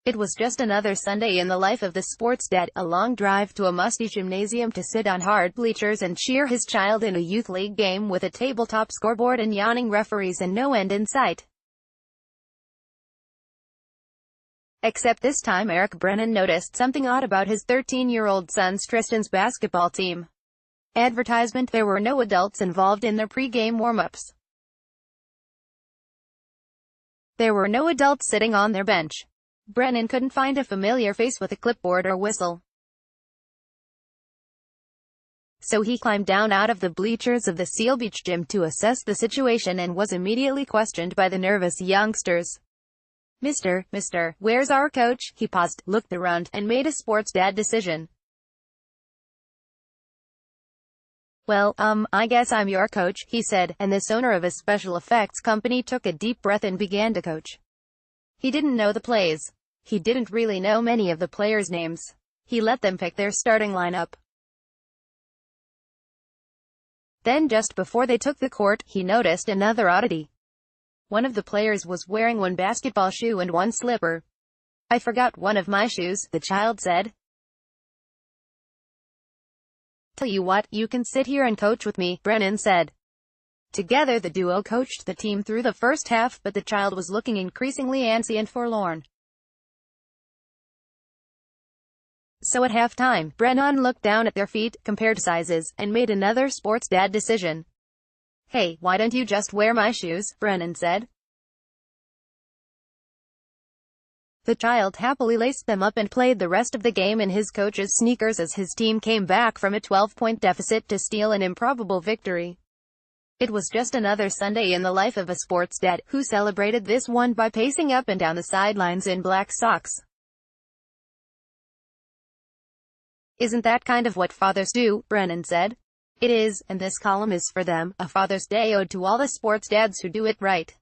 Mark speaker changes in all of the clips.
Speaker 1: It was just another Sunday in the life of the sports dad, a long drive to a musty gymnasium to sit on hard bleachers and cheer his child in a youth league game with a tabletop scoreboard and yawning referees and no end in sight. Except this time Eric Brennan noticed something odd about his 13-year-old son's Tristan's basketball team. Advertisement: there were no adults involved in their pre-game warm-ups. There were no adults sitting on their bench. Brennan couldn't find a familiar face with a clipboard or whistle. So he climbed down out of the bleachers of the Seal Beach gym to assess the situation and was immediately questioned by the nervous youngsters. Mister, where's our coach?" He paused, looked around, and made a sports dad decision. "Well, I guess I'm your coach," he said, and this owner of a special effects company took a deep breath and began to coach. He didn't know the plays. He didn't really know many of the players' names. He let them pick their starting lineup. Then just before they took the court, he noticed another oddity. One of the players was wearing one basketball shoe and one slipper. "I forgot one of my shoes," the child said. "Tell you what, you can sit here and coach with me," Brennan said. Together the duo coached the team through the first half, but the child was looking increasingly antsy and forlorn. So at halftime, Brennan looked down at their feet, compared sizes, and made another sports dad decision. "Hey, why don't you just wear my shoes?" Brennan said. The child happily laced them up and played the rest of the game in his coach's sneakers as his team came back from a 12-point deficit to steal an improbable victory. It was just another Sunday in the life of a sports dad, who celebrated this one by pacing up and down the sidelines in black socks. "Isn't that kind of what fathers do?" Brennan said. "It is, and this column is for them, a Father's Day ode to all the sports dads who do it right."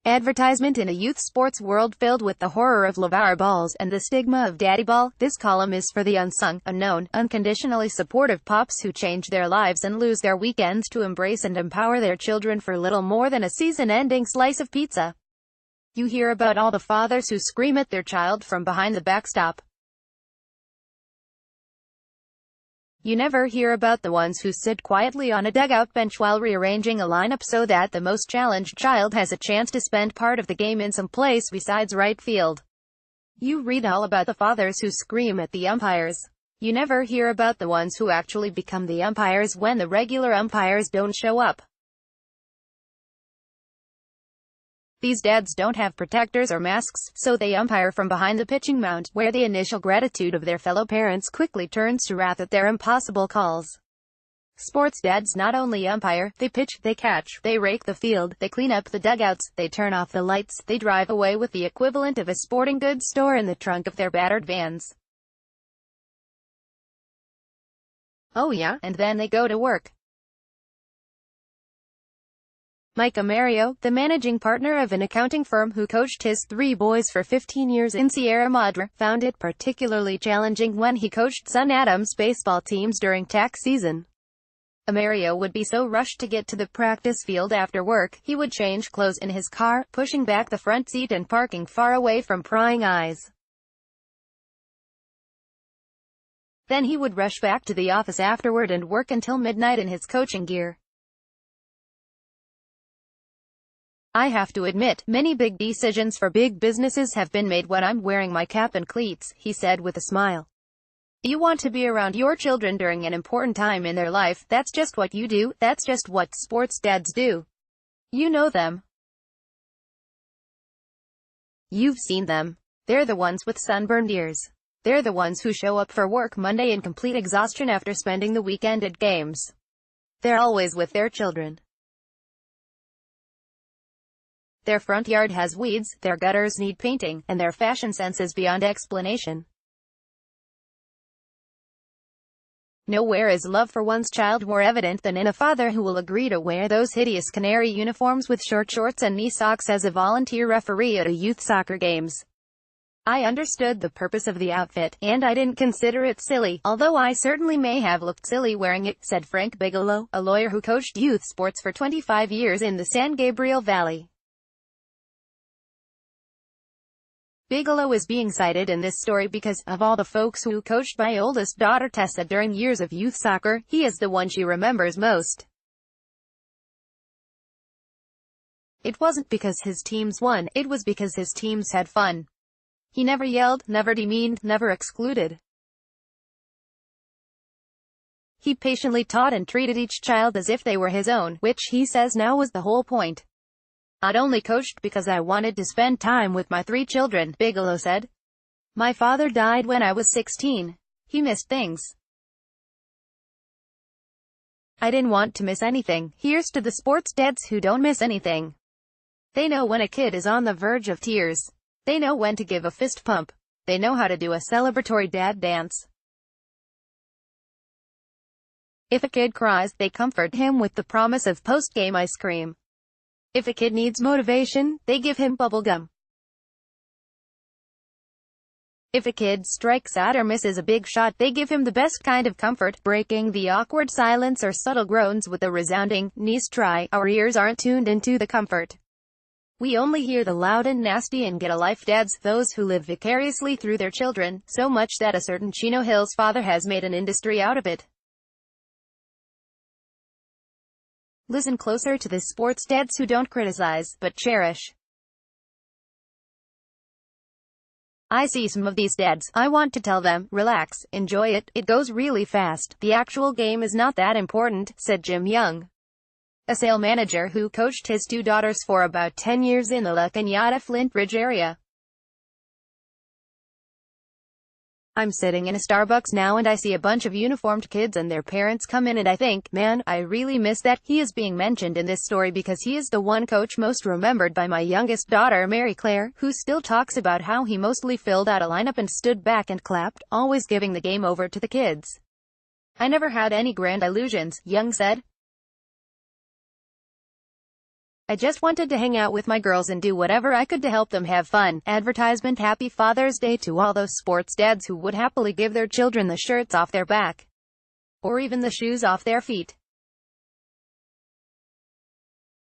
Speaker 1: Advertisement: in a youth sports world filled with the horror of LeVar Balls and the stigma of Daddy Ball, this column is for the unsung, unknown, unconditionally supportive pops who change their lives and lose their weekends to embrace and empower their children for little more than a season-ending slice of pizza. You hear about all the fathers who scream at their child from behind the backstop. You never hear about the ones who sit quietly on a dugout bench while rearranging a lineup so that the most challenged child has a chance to spend part of the game in some place besides right field. You read all about the fathers who scream at the umpires. You never hear about the ones who actually become the umpires when the regular umpires don't show up. These dads don't have protectors or masks, so they umpire from behind the pitching mound, where the initial gratitude of their fellow parents quickly turns to wrath at their impossible calls. Sports dads not only umpire, they pitch, they catch, they rake the field, they clean up the dugouts, they turn off the lights, they drive away with the equivalent of a sporting goods store in the trunk of their battered vans. Oh yeah, and then they go to work. Mike Amario, the managing partner of an accounting firm who coached his 3 boys for 15 years in Sierra Madre, found it particularly challenging when he coached son Adam's baseball teams during tax season. Amario would be so rushed to get to the practice field after work, he would change clothes in his car, pushing back the front seat and parking far away from prying eyes. Then he would rush back to the office afterward and work until midnight in his coaching gear. "I have to admit, many big decisions for big businesses have been made when I'm wearing my cap and cleats," he said with a smile. "You want to be around your children during an important time in their life, that's just what you do, that's just what sports dads do. You know them. You've seen them. They're the ones with sunburned ears. They're the ones who show up for work Monday in complete exhaustion after spending the weekend at games. They're always with their children. Their front yard has weeds, their gutters need painting, and their fashion sense is beyond explanation. Nowhere is love for one's child more evident than in a father who will agree to wear those hideous canary uniforms with short shorts and knee socks as a volunteer referee at a youth soccer games. I understood the purpose of the outfit, and I didn't consider it silly, although I certainly may have looked silly wearing it," said Frank Bigelow, a lawyer who coached youth sports for 25 years in the San Gabriel Valley. Bigelow is being cited in this story because, of all the folks who coached my oldest daughter Tessa during years of youth soccer, he is the one she remembers most. It wasn't because his teams won, it was because his teams had fun. He never yelled, never demeaned, never excluded. He patiently taught and treated each child as if they were his own, which he says now was the whole point. I'd only coached because I wanted to spend time with my 3 children, Bigelow said. My father died when I was 16. He missed things. I didn't want to miss anything. Here's to the sports dads who don't miss anything. They know when a kid is on the verge of tears. They know when to give a fist pump. They know how to do a celebratory dad dance. If a kid cries, they comfort him with the promise of post-game ice cream. If a kid needs motivation, they give him bubblegum. If a kid strikes out or misses a big shot, they give him the best kind of comfort, breaking the awkward silence or subtle groans with a resounding, "Nice try." Our ears aren't tuned into the comfort. We only hear the loud and nasty and get-a-life dads, those who live vicariously through their children, so much that a certain Chino Hills father has made an industry out of it. Listen closer to this, sports dads who don't criticize, but cherish. I see some of these dads. I want to tell them, relax, enjoy it, it goes really fast. The actual game is not that important, said Jim Young, a sale manager who coached his 2 daughters for about 10 years in the La Cañada Flint Ridge area. I'm sitting in a Starbucks now and I see a bunch of uniformed kids and their parents come in and I think, man, I really miss that. He is being mentioned in this story because he is the one coach most remembered by my youngest daughter Mary Claire, who still talks about how he mostly filled out a lineup and stood back and clapped, always giving the game over to the kids. I never had any grand illusions, Young said. I just wanted to hang out with my girls and do whatever I could to help them have fun. Advertisement. Happy Father's Day to all those sports dads who would happily give their children the shirts off their back, or even the shoes off their feet.